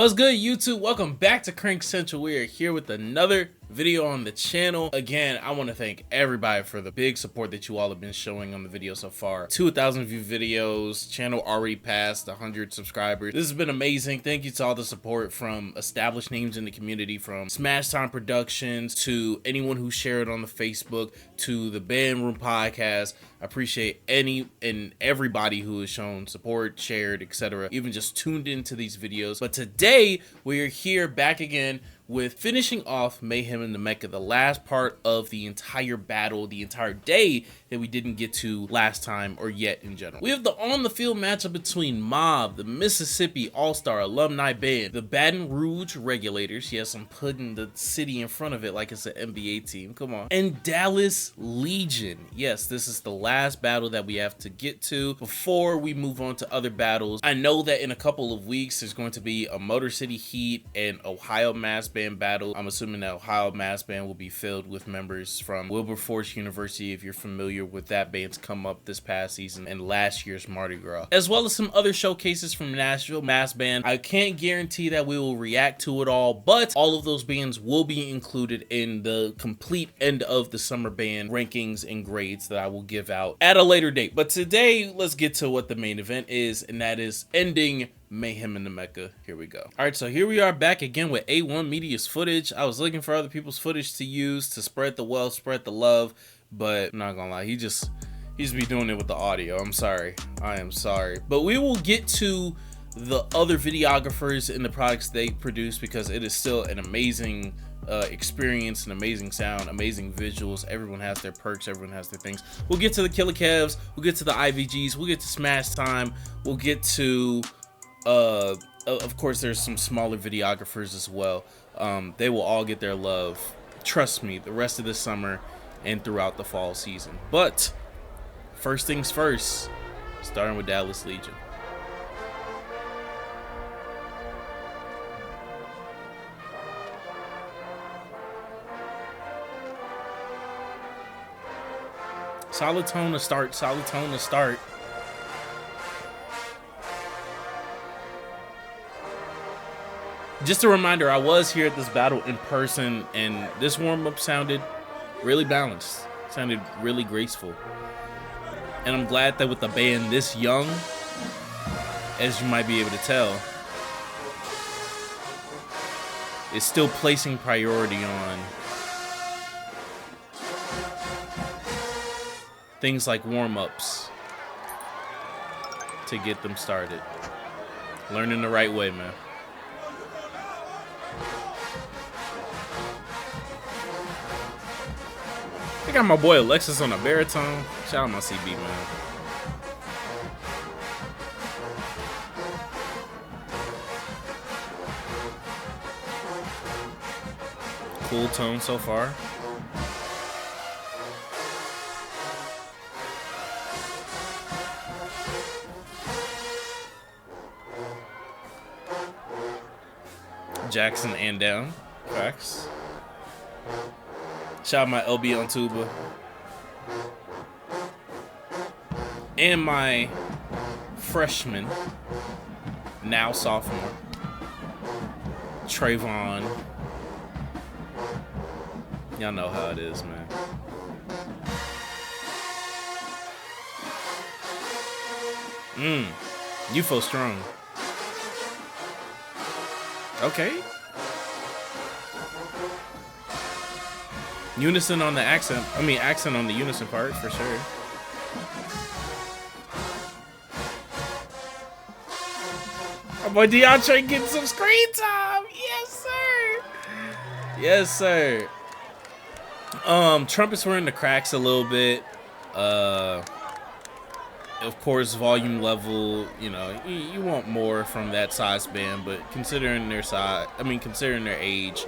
What's good, YouTube? Welcome back to Crank Central. We are here with another video on the channel. Again, I want to thank everybody for the big support that you all have been showing on the video so far. 2,000 view videos, channel already passed 100 subscribers. This has been amazing. Thank you to all the support from established names in the community, from Smash Time Productions to anyone who shared on the Facebook to the Band Room podcast. I appreciate any and everybody who has shown support, shared, etc., even just tuned into these videos. But today we are here back again with finishing off Mayhem in the Mecca, the last part of the entire battle, the entire day that we didn't get to last time or yet in general. We have the on-the-field matchup between MAAB, the Mississippi All-Star Alumni Band, the Baton Rouge Regulators. Yes, I'm putting the city in front of it like it's an NBA team. Come on. And Dallas Legion. Yes, this is the last battle that we have to get to before we move on to other battles. I know that in a couple of weeks, there's going to be a Motor City Heat and Ohio Mass Band battle. I'm assuming that Ohio Mass Band will be filled with members from Wilberforce University, if you're familiar with that band's come up this past season and last year's Mardi Gras, as well as some other showcases from Nashville Mass Band. I can't guarantee that we will react to it all, but all of those bands will be included in the complete end of the summer band rankings and grades that I will give out at a later date. But today, let's get to what the main event is, and that is ending Mayhem in the Mecca. Here we go. All right, so here we are back again with A1 Media's footage. I was looking for other people's footage to use to spread the wealth, spread the love, but I'm not gonna lie, he's be doing it with the audio. I'm sorry. I am sorry. But we will get to the other videographers and the products they produce, because it is still an amazing experience, an amazing sound, amazing visuals. Everyone has their perks, everyone has their things. We'll get to the Killer Kevs, we'll get to the IVGs, we'll get to Smash Time, we'll get to of course there's some smaller videographers as well. They will all get their love, trust me, the rest of the summer and throughout the fall season. But first things first, starting with Dallas Legion. Solid tone to start, solid tone to start. Just a reminder, I was here at this battle in person, and this warm-up sounded really balanced, sounded really graceful. And I'm glad that with the band this young, as you might be able to tell, it's still placing priority on things like warm-ups to get them started. Learning the right way, man. I got my boy Alexis on a baritone. Shout out my CB, man. Cool tone so far. Jackson and down. Facts. Shout out my LB on tuba. And my freshman, now sophomore, Trayvon. Y'all know how it is, man. UFO strong. Okay. Unison on the accent. I mean, accent on the unison part, for sure. My boy DeAndre getting some screen time. Yes, sir. Yes, sir. Trumpets were in the cracks a little bit. Of course, volume level, you know, you want more from that size band, but considering their size, considering their age,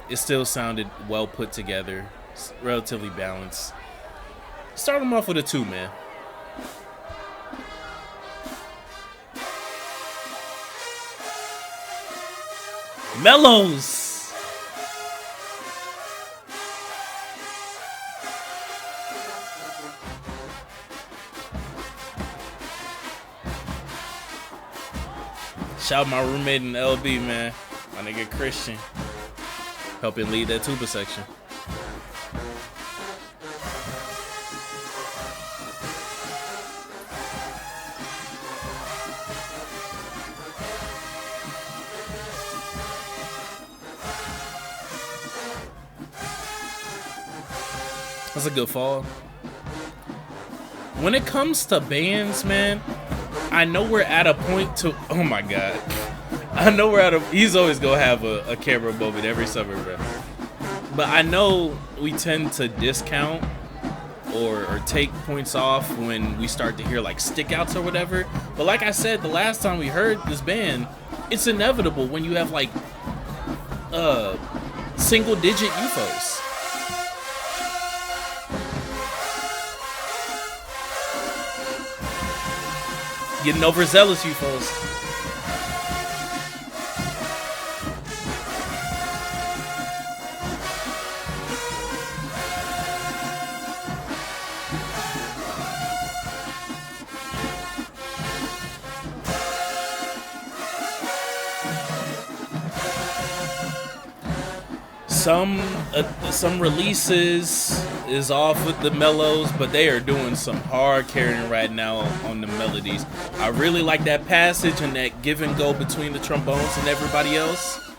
it still sounded well put together, relatively balanced. Start them off with a 2, man. Mellows. Shout out my roommate in LB, man. My nigga Christian. Helping lead that tuba section. That's a good fall. When it comes to bands, man, I know we're at a point to, oh my God. I know we're at a, he's always gonna have a camera moment every summer, bro. But I know we tend to discount or take points off when we start to hear like stickouts or whatever. But like I said, the last time we heard this band, it's inevitable when you have like single digit UFOs. Getting overzealous UFOs. Some releases is off with the mellows, but they are doing some hard carrying right now on the melodies. I really like that passage and that give and go between the trombones and everybody else.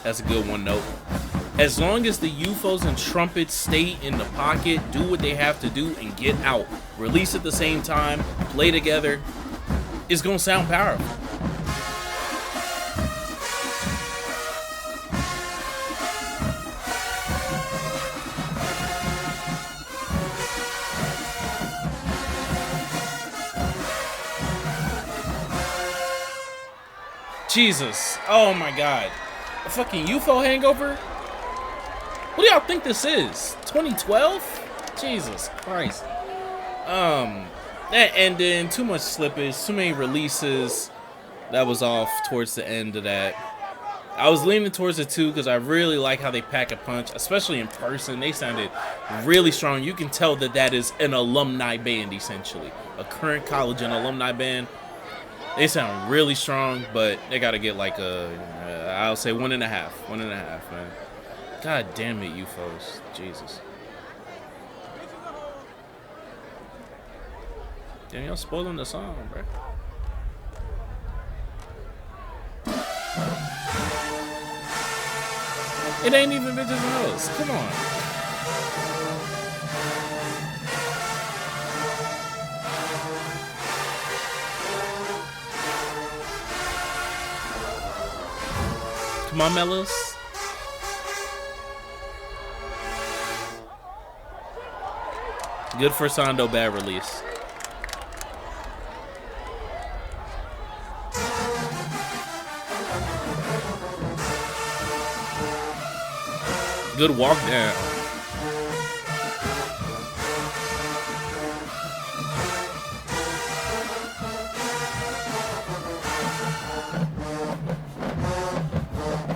That's a good one, note. As long as the UFOs and trumpets stay in the pocket, do what they have to do, and get out. Release at the same time, play together. It's gonna sound powerful. Jesus. Oh my God. A fucking UFO hangover? What do y'all think this is? 2012? Jesus Christ. And then too much slippage, too many releases. That was off towards the end of that. I was leaning towards it too because I really like how they pack a punch, especially in person. They sounded really strong. You can tell that that is an alumni band, essentially. A current college and alumni band. They sound really strong, but they got to get like I'll say 1.5. 1.5, man. God damn it, UFOs. Jesus. Damn, y'all spoiling the song, bro. It ain't even Bitches and Hoes. Come on. Come on, Mellows. Good for Sando, bad release. Good walk down.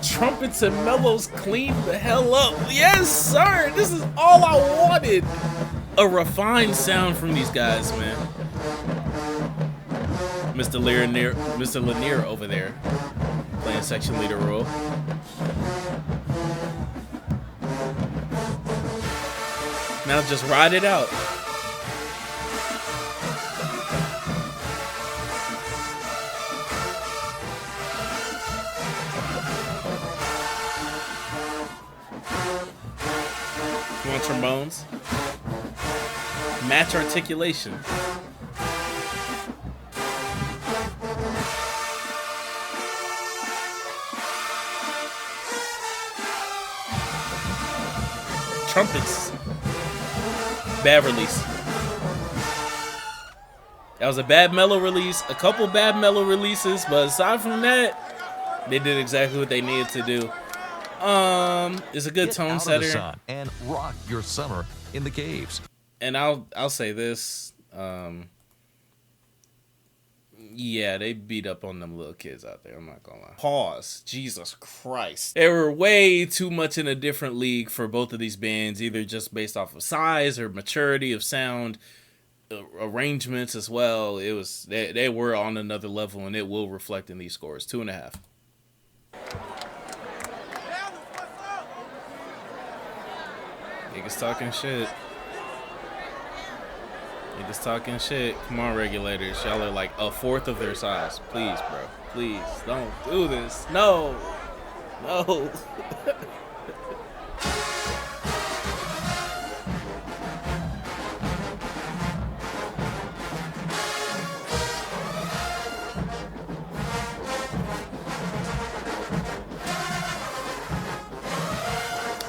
Trumpets and mellows clean the hell up. Yes, sir. This is all I wanted. A refined sound from these guys, man. Mr. Lanier over there playing section leader role. Now just ride it out. You want trombones? Match articulation. Trumpets. Bad release. That was a bad mellow release. A couple bad mellow releases, but aside from that, they did exactly what they needed to do. It's a good tone setter. And rock your summer in the caves. And I'll say this. Yeah, they beat up on them little kids out there. I'm not gonna lie. Pause. Jesus Christ. They were way too much in a different league for both of these bands, either just based off of size or maturity of sound. arrangements as well. It was they were on another level, and it will reflect in these scores. 2.5. Niggas talking shit. Niggas talking shit. Come on, regulators. Y'all are like a fourth of their size. Please, bro. Please, don't do this. No. No.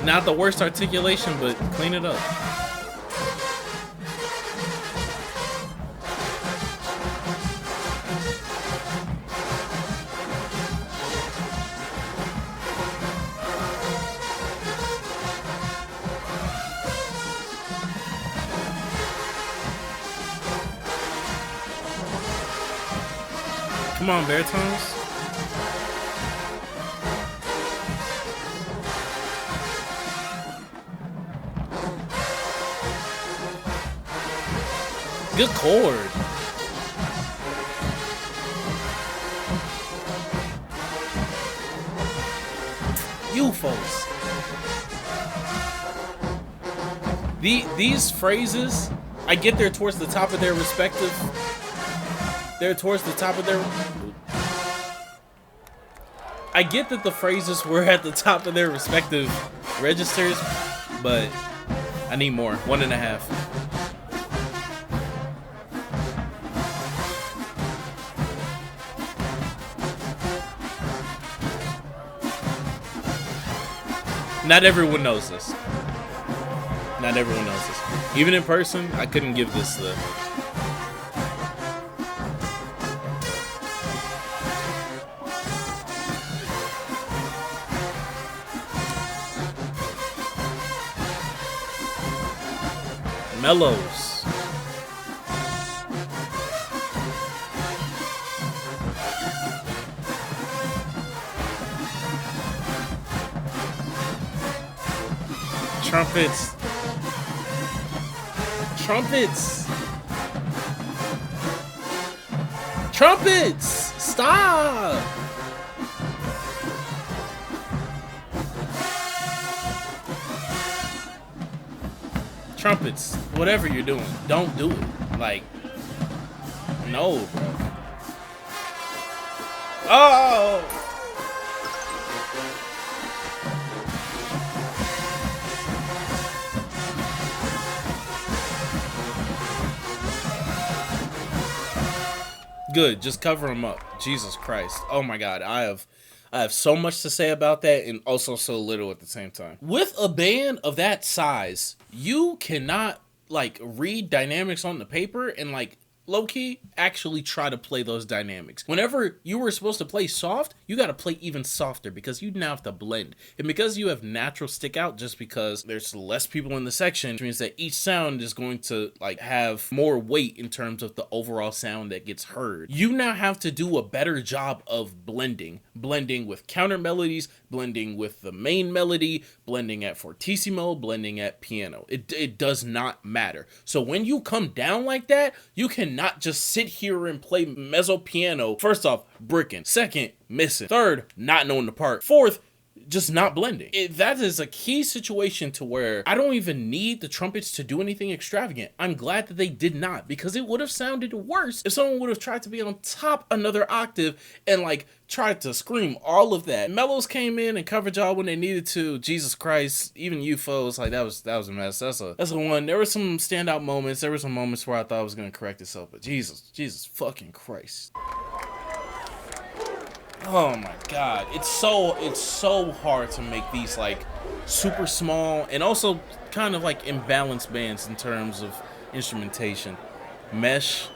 Not the worst articulation, but clean it up. Come on, baritones. Good chord. You folks. These phrases, I get there towards the top of their respective. They're towards the top of their. I get that the phrases were at the top of their respective registers, but I need more. 1.5. Not everyone knows this. Not everyone knows this. Even in person, I couldn't give this the. Mellows. Trumpets. Trumpets. Trumpets. Stop. Trumpets. Whatever you're doing, don't do it. Like, no, bro. Oh. Good, just cover them up. Jesus Christ. Oh my God, I have so much to say about that, and also so little at the same time. With a band of that size, you cannot like read dynamics on the paper and like low-key actually try to play those dynamics. Whenever you were supposed to play soft, you got to play even softer because you now have to blend. And because you have natural stick out, just because there's less people in the section, which means that each sound is going to like have more weight in terms of the overall sound that gets heard. You now have to do a better job of blending with counter melodies, blending with the main melody, blending at fortissimo, blending at piano. It does not matter. So when you come down like that, you cannot just sit here and play mezzo piano. First off, bricking. Second, missing. Third, not knowing the part. Fourth, just not blending. That is a key situation to where I don't even need the trumpets to do anything extravagant. I'm glad that they did not, because it would have sounded worse if someone would have tried to be on top another octave and like tried to scream all of that. Mellows came in and covered y'all when they needed to. Jesus Christ, even you folks, like that was a mess. That's a one. There were some standout moments. There were some moments where I thought it was gonna correct itself, but Jesus fucking Christ. Oh my God, it's so hard to make these like super small and also kind of like imbalanced bands in terms of instrumentation. Mesh,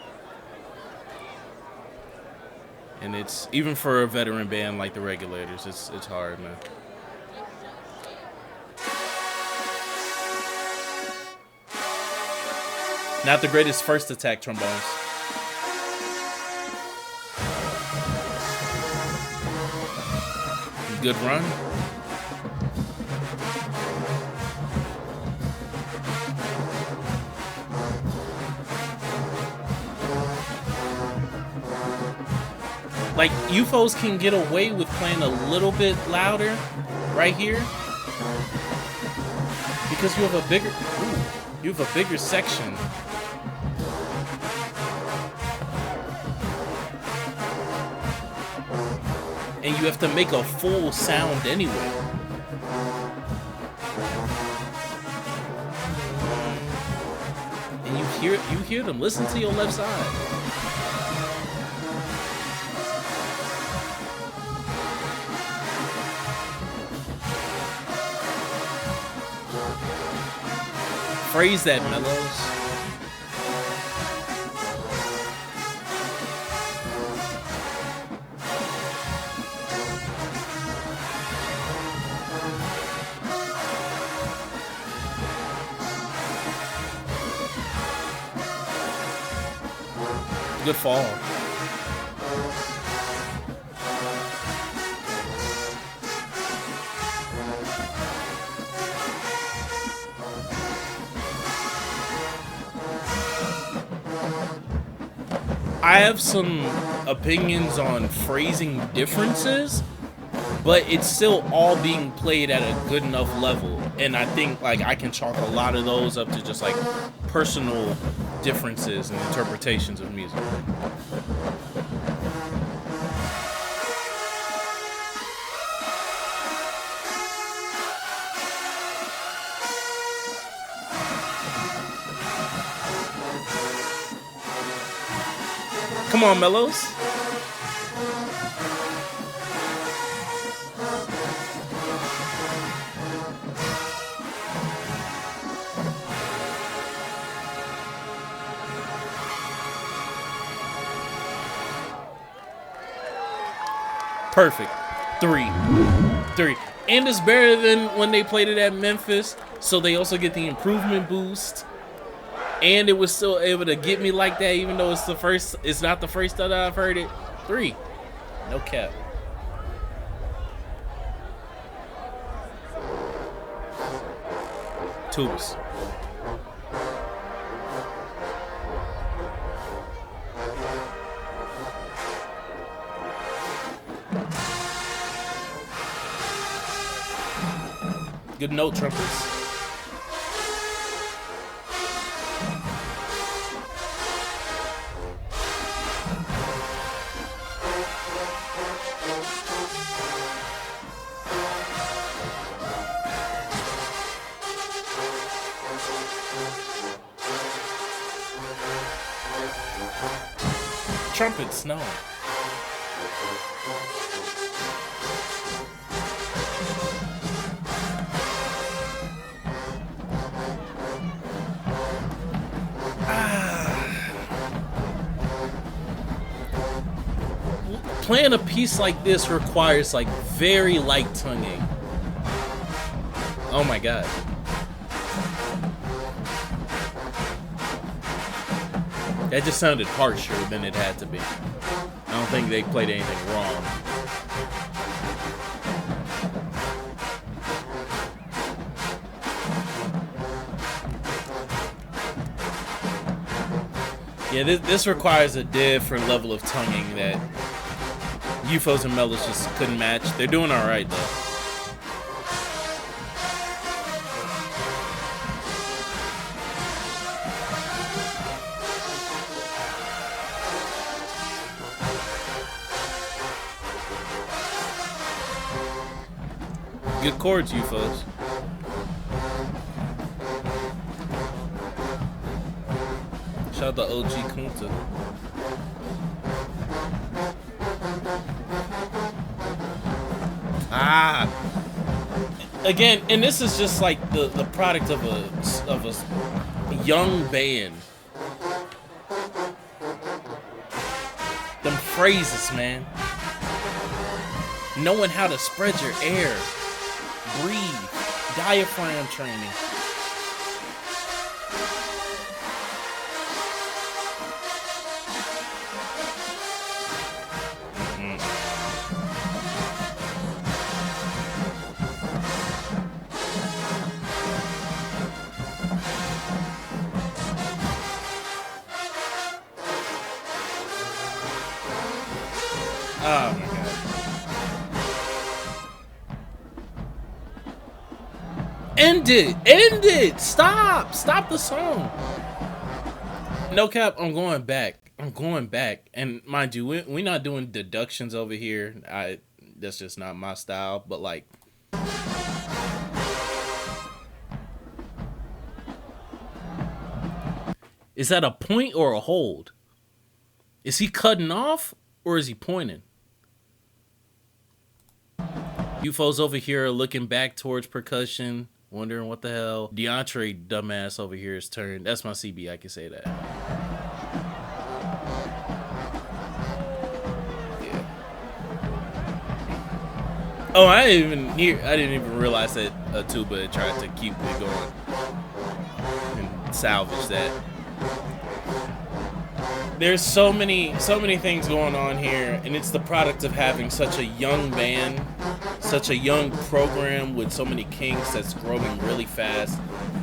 and it's even for a veteran band like the Regulators, it's hard, man. Not the greatest first attack trombones. Good run. Like, UFOs can get away with playing a little bit louder right here because you have a bigger section. And you have to make a full sound anyway. And you hear them. Listen to your left side. Phrase that, Mellows. Good fall. I have some opinions on phrasing differences, but it's still all being played at a good enough level. And I think like I can chalk a lot of those up to just like personal differences and interpretations of music. Come on, Mellows. Perfect. Three. And it's better than when they played it at Memphis, so they also get the improvement boost. And it was still able to get me like that, even though it's not the first time I've heard it. 3. No cap. Tubes. Good note, trumpets. Trumpets, no. Playing a piece like this requires like very light tonguing. Oh my god. That just sounded harsher than it had to be. I don't think they played anything wrong. Yeah, this requires a different level of tonguing that UFOs and Mellows just couldn't match. They're doing all right though. Good chords, UFOs. Shout out to OG Kunta. Again, and this is just like the product of a young band. Them phrases, man. Knowing how to spread your air. Breathe. Diaphragm training. End it! End it! Stop! Stop the song! No cap, I'm going back. I'm going back. And mind you, we're not doing deductions over here. That's just not my style. But like, is that a point or a hold? Is he cutting off or is he pointing? UFO's over here looking back towards percussion, wondering what the hell. DeAndre dumbass over here is turned. That's my CB, I can say that. Yeah. Oh, I didn't even realize that tuba tried to keep it going and salvage that. There's so many things going on here, and it's the product of having such a young band, such a young program with so many kinks that's growing really fast,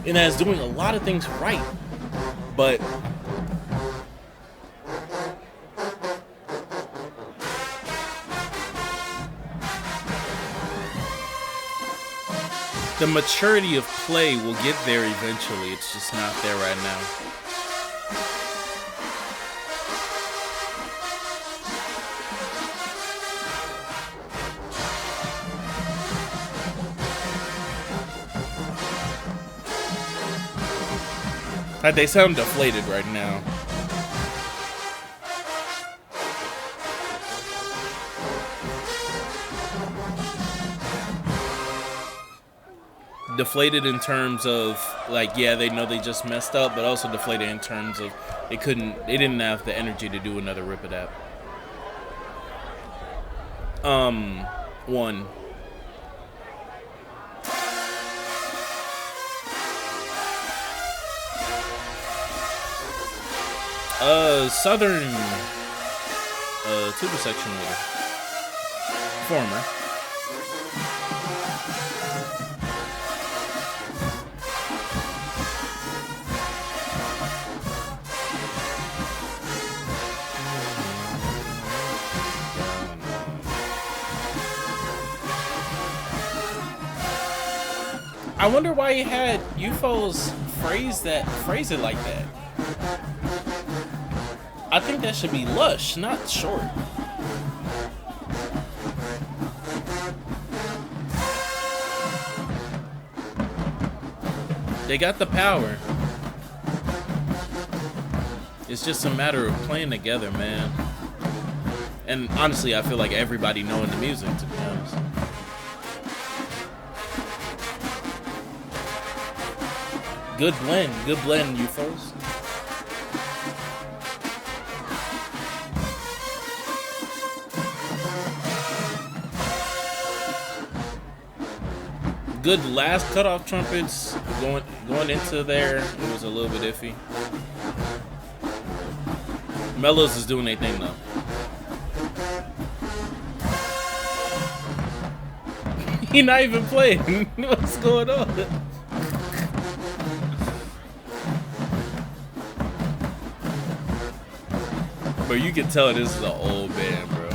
and that's doing a lot of things right. But the maturity of play will get there eventually. It's just not there right now. They sound deflated right now. Deflated in terms of like, yeah, they know they just messed up, but also deflated in terms of they didn't have the energy to do another rip of that. One. Southern tuba section leader. Former. I wonder why he had UFOs phrase it like that. I think that should be lush, not short. They got the power. It's just a matter of playing together, man. And honestly, I feel like everybody knowing the music, to be honest. Good blend, UFOs. Good last cutoff trumpets. Going into there, it was a little bit iffy. Mellows is doing their thing though. He not even playing. What's going on? But you can tell this is an old band, bro.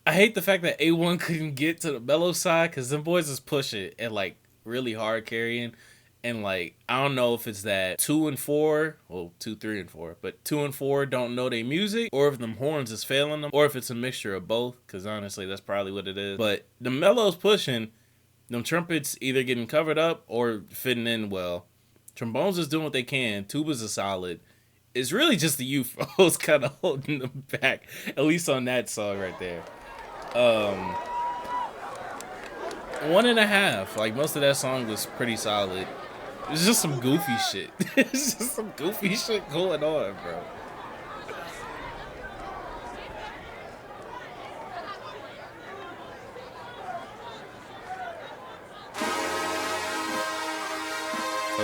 I hate the fact that A1 couldn't get to the mellow side because them boys is pushing and like really hard carrying. And like, I don't know if it's that 2 and 4, well, 2, 3, and 4, but 2 and 4 don't know their music, or if them horns is failing them, or if it's a mixture of both, because honestly, that's probably what it is. But the mellows pushing, them trumpets either getting covered up or fitting in well. Trombones is doing what they can. Tubas are solid. It's really just the UFOs kind of holding them back, at least on that song right there. 1.5. Like, most of that song was pretty solid. It's just some goofy shit. It's just some goofy shit going on, bro.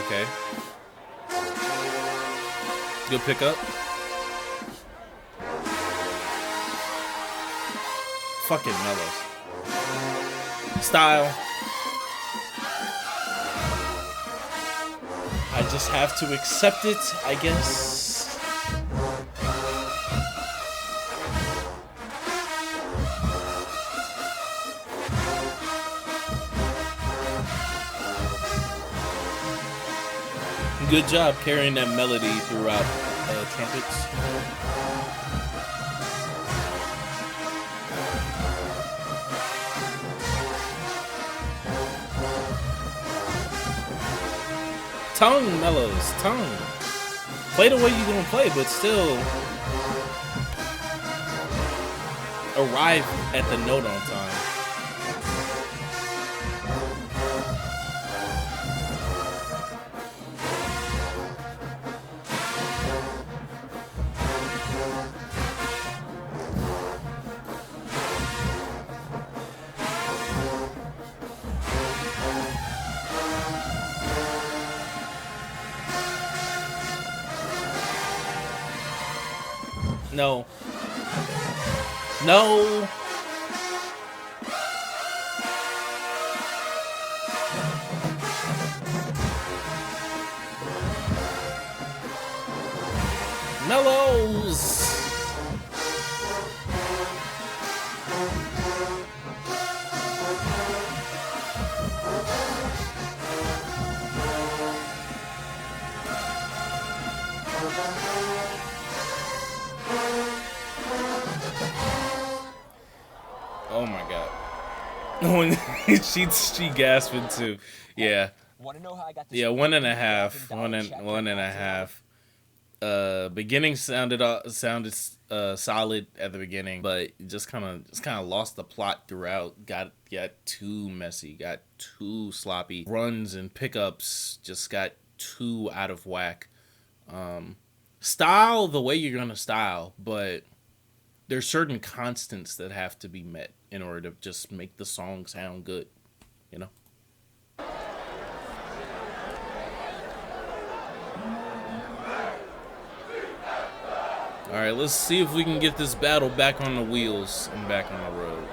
Okay. Good pickup. Fucking mellows. Style. I just have to accept it, I guess. Good job carrying that melody throughout trumpets. Tongue mellows, tongue. Play the way you're gonna play, but still arrive at the note on time. No. No. Mellows. Oh my god. When she gasping too. Yeah. Want to know how I got this? Yeah, 1.5. One and a half. Beginning sounded solid at the beginning, but just kind of lost the plot throughout. Got too messy, got too sloppy. Runs and pickups just got too out of whack. Style the way you're gonna style, but there's certain constants that have to be met in order to just make the song sound good, you know? All right, let's see if we can get this battle back on the wheels and back on the road.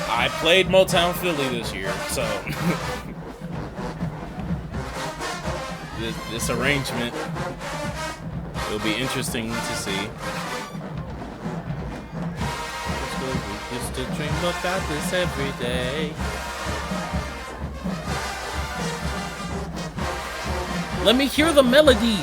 I played Motown Philly this year, so this arrangement will be interesting to see. We used to dream about this every day. Let me hear the melody.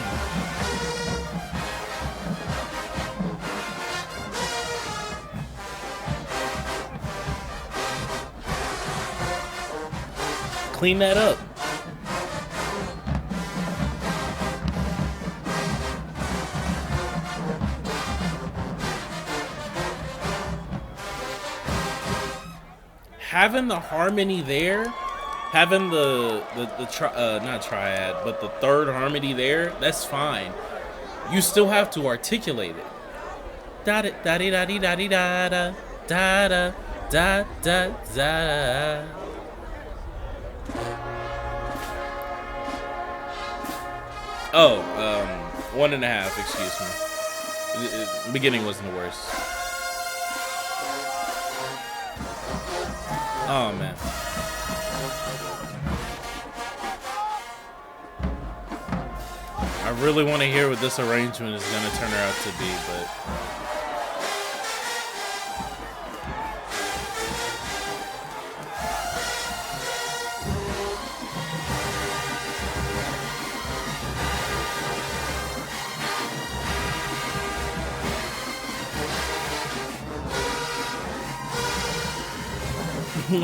Clean that up. Having the harmony there, having not triad, but the third harmony there, that's fine. You still have to articulate it. Da da da da da da da da da da da da. Oh, 1.5, excuse me. The beginning wasn't the worst. Oh, man. I really want to hear what this arrangement is going to turn out to be, but...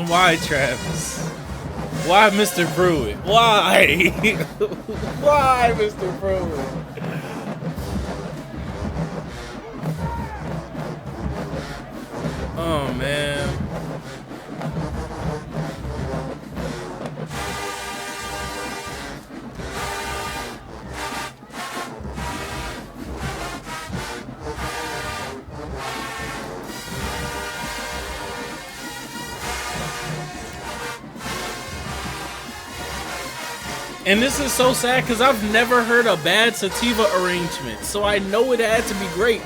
Why, Travis? Why, Mr. Pruitt? Why? Why, Mr. Pruitt? Oh man. And this is so sad because I've never heard a bad sativa arrangement, so I know it had to be great.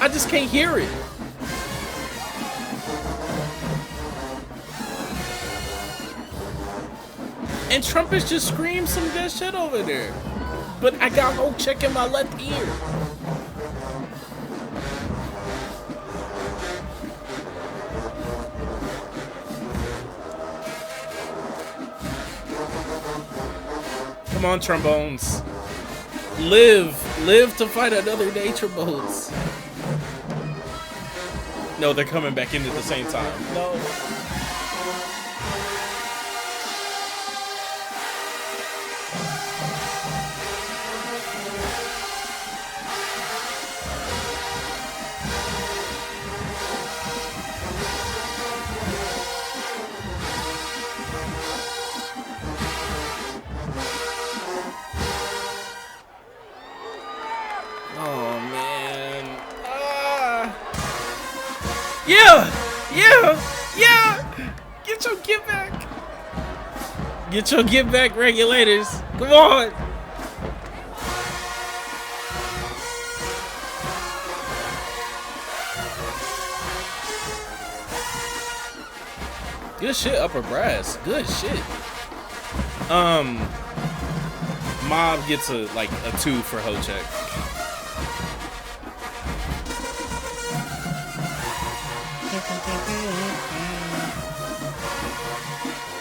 I just can't hear it. And trumpets just scream some good shit over there. But I gotta go check in my left ear. Come on, trombones. Live to fight another day, trombones. No, they're coming back in at the same time. No. Oh man. Yeah. Get your get back. Get your get back, regulators. Come on. Good shit, upper brass. Good shit. MAAB gets a 2 for hoe check.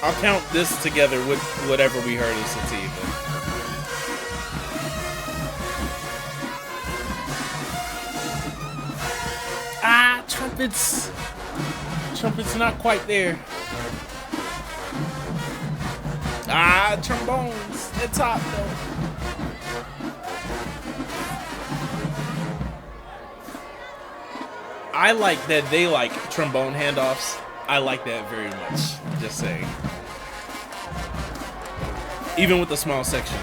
I'll count this together with whatever we heard in sativa. Trumpets. Trumpets not quite there. Trombones. They're top though. I like that they like trombone handoffs. I like that very much. Just saying. Even with the small section.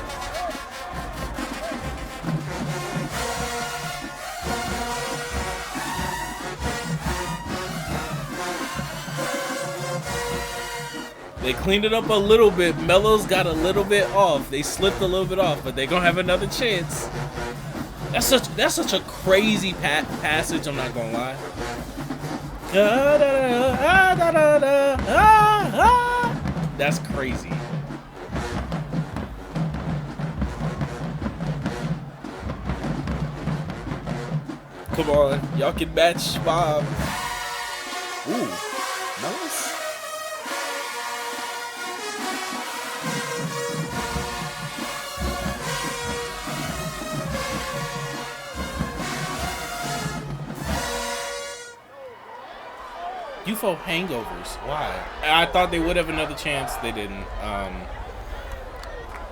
They cleaned it up a little bit. Mellows got a little bit off. They slipped a little bit off, but they're gonna have another chance. That's such a crazy passage. I'm not gonna lie. That's crazy. Come on, y'all can match Bob. Ooh, nice. UFO hangovers. Why? I thought they would have another chance. They didn't.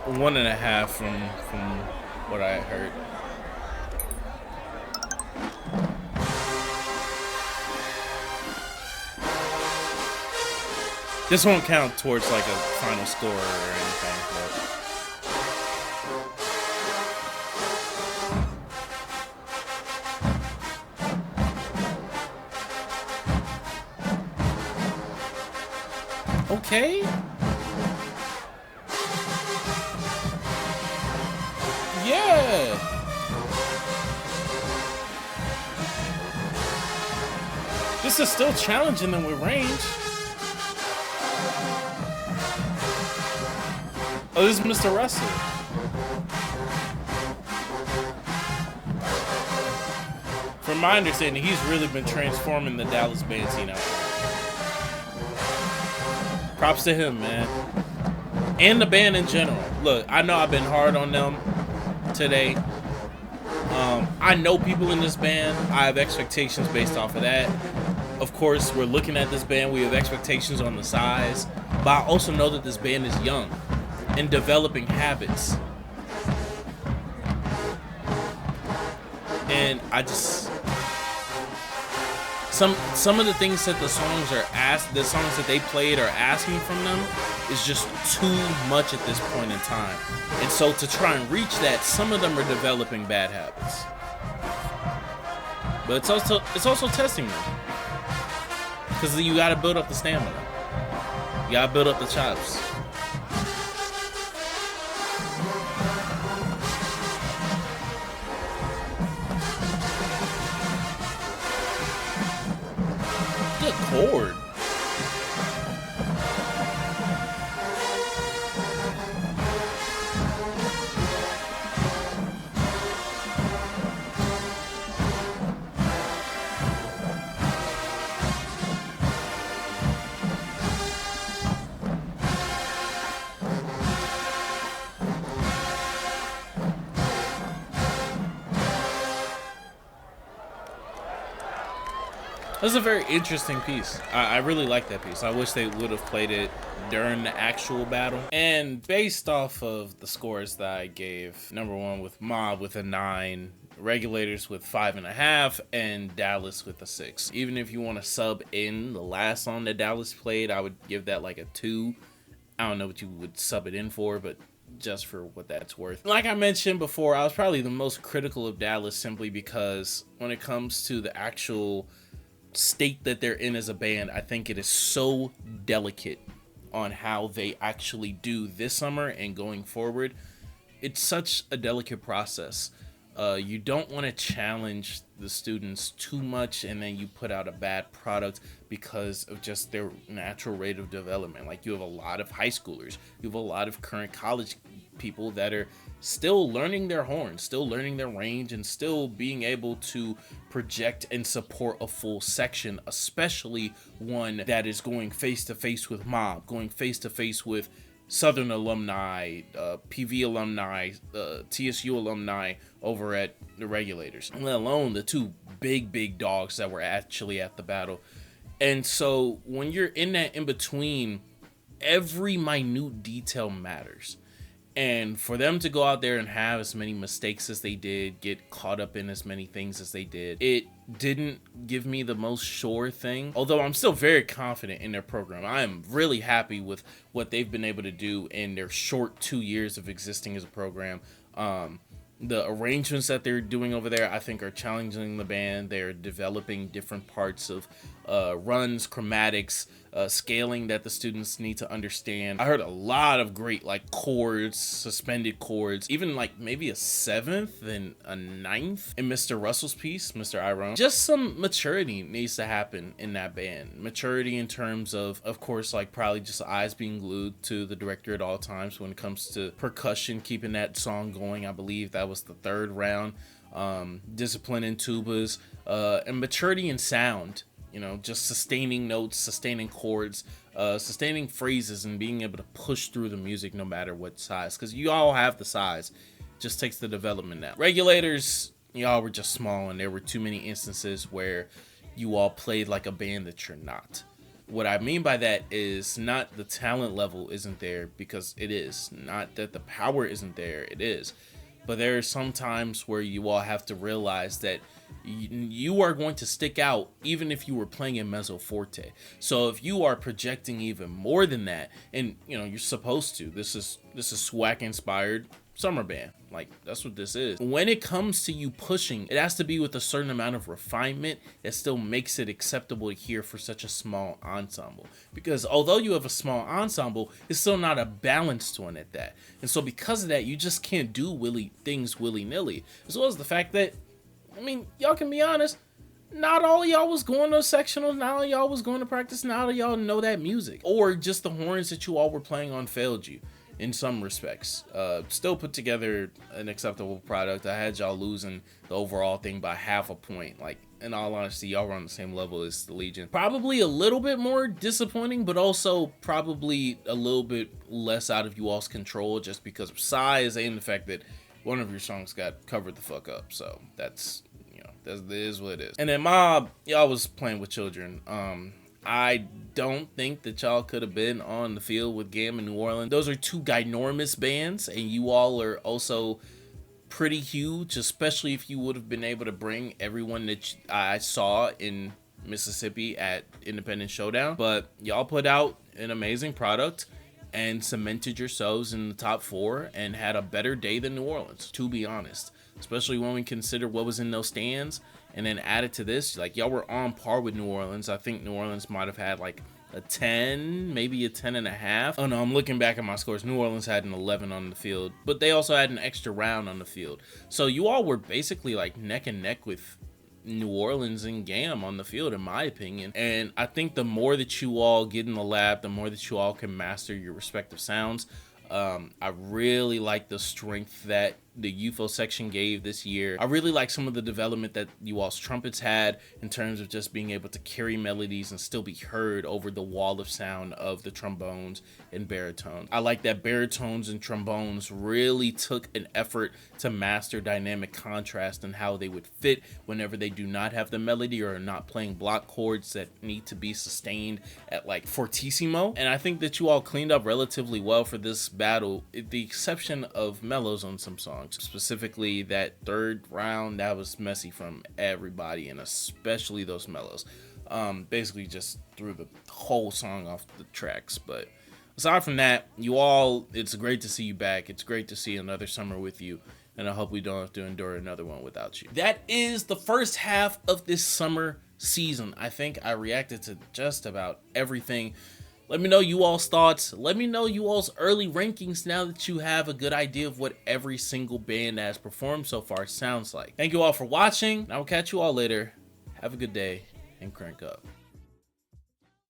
1.5 from what I had heard. This won't count towards like a final score or anything. But... Okay. Yeah. This is still challenging them with range. Oh, this is Mr. Russell. From my understanding, he's really been transforming the Dallas band scene out there. Props to him, man. And the band in general. Look, I know I've been hard on them today. I know people in this band. I have expectations based off of that. Of course, we're looking at this band. We have expectations on the size. But I also know that this band is young and developing habits. And I just... some of the things that the songs that they played are asking from them is just too much at this point in time. And so to try and reach that, some of them are developing bad habits. But it's also testing them. Because you gotta build up the stamina. You gotta build up the chops. Good chord. That's a very interesting piece. I really like that piece. I wish they would have played it during the actual battle. And based off of the scores that I gave, number one with MAAB with a 9, Regulators with 5.5, and Dallas with a 6. Even if you want to sub in the last song that Dallas played, I would give that like a 2. I don't know what you would sub it in for, but just for what that's worth. Like I mentioned before, I was probably the most critical of Dallas simply because when it comes to the actual state that they're in as a band, I think it is so delicate on how they actually do this summer and going forward. It's such a delicate process. You don't want to challenge the students too much and then you put out a bad product because of just their natural rate of development. Like, you have a lot of high schoolers, you have a lot of current college people that are still learning their horns, still learning their range, and still being able to project and support a full section, especially one that is going face to face with MAAB, going face to face with Southern alumni, PV alumni, TSU alumni over at the Regulators, let alone the two big dogs that were actually at the battle. And so when you're in that in between, every minute detail matters. And for them to go out there and have as many mistakes as they did, get caught up in as many things as they did, it didn't give me the most sure thing. Although I'm still very confident in their program. I am really happy with what they've been able to do in their short 2 years of existing as a program. The arrangements that they're doing over there, I think, are challenging the band. They're developing different parts of runs, chromatics, scaling that the students need to understand. I heard a lot of great like chords, suspended chords, even like maybe a 7th and a 9th in Mr. Russell's piece, Mr. Iron. Just some maturity needs to happen in that band. Maturity in terms of course, like probably just eyes being glued to the director at all times when it comes to percussion, keeping that song going. I believe that was the 3rd round. Discipline in tubas, and maturity in sound. You know, just sustaining notes, sustaining chords, sustaining phrases, and being able to push through the music no matter what size. Because you all have the size. It just takes the development now. Regulators, y'all were just small, and there were too many instances where you all played like a band that you're not. What I mean by that is not the talent level isn't there, because it is. Not that the power isn't there, it is. But there are some times where you all have to realize that you are going to stick out even if you were playing in mezzo forte. So if you are projecting even more than that, and you know you're supposed to, this is SWAC inspired summer band, like that's what this is. When it comes to you pushing, it has to be with a certain amount of refinement that still makes it acceptable to hear for such a small ensemble. Because although you have a small ensemble, it's still not a balanced one at that. And so because of that, you just can't do things willy-nilly. As well as the fact that, I mean, y'all can be honest, not all of y'all was going to sectionals, not all of y'all was going to practice, not all of y'all know that music. Or just the horns that you all were playing on failed you in some respects. Still put together an acceptable product. I had y'all losing the overall thing by half a point. Like, in all honesty, y'all were on the same level as the Legion. Probably a little bit more disappointing, but also probably a little bit less out of you all's control just because of size and the fact that one of your songs got covered the fuck up. So that's, you know, that is what it is. And then MAAB, y'all was playing with children. I don't think that y'all could have been on the field with GAM in New Orleans. Those are two ginormous bands, and you all are also pretty huge, especially if you would have been able to bring everyone that I saw in Mississippi at Independent Showdown, but y'all put out an amazing product and cemented yourselves in the top 4 and had a better day than New Orleans, to be honest, especially when we consider what was in those stands. And then added to this, like, y'all were on par with New Orleans. I think New Orleans might have had like a 10, maybe a 10.5. Oh no, I'm looking back at my scores. New Orleans had an 11 on the field, but they also had an extra round on the field. So you all were basically like neck and neck with New Orleans and GAM on the field, in my opinion. And I think the more that you all get in the lab, the more that you all can master your respective sounds. I really like the strength that the UFO section gave this year. I really like some of the development that you all's trumpets had in terms of just being able to carry melodies and still be heard over the wall of sound of the trombones and baritones. I like that baritones and trombones really took an effort to master dynamic contrast and how they would fit whenever they do not have the melody or are not playing block chords that need to be sustained at like fortissimo. And I think that you all cleaned up relatively well for this battle, with the exception of mellows on some songs. Specifically that third round, that was messy from everybody, and especially those mellows. Basically just threw the whole song off the tracks. But aside from that, you all, it's great to see you back. It's great to see another summer with you, and I hope we don't have to endure another one without you. That is the first half of this summer season. I think I reacted to just about everything. Let me know you all's thoughts. Let me know you all's early rankings now that you have a good idea of what every single band that has performed so far sounds like. Thank you all for watching. I will catch you all later. Have a good day and crank up.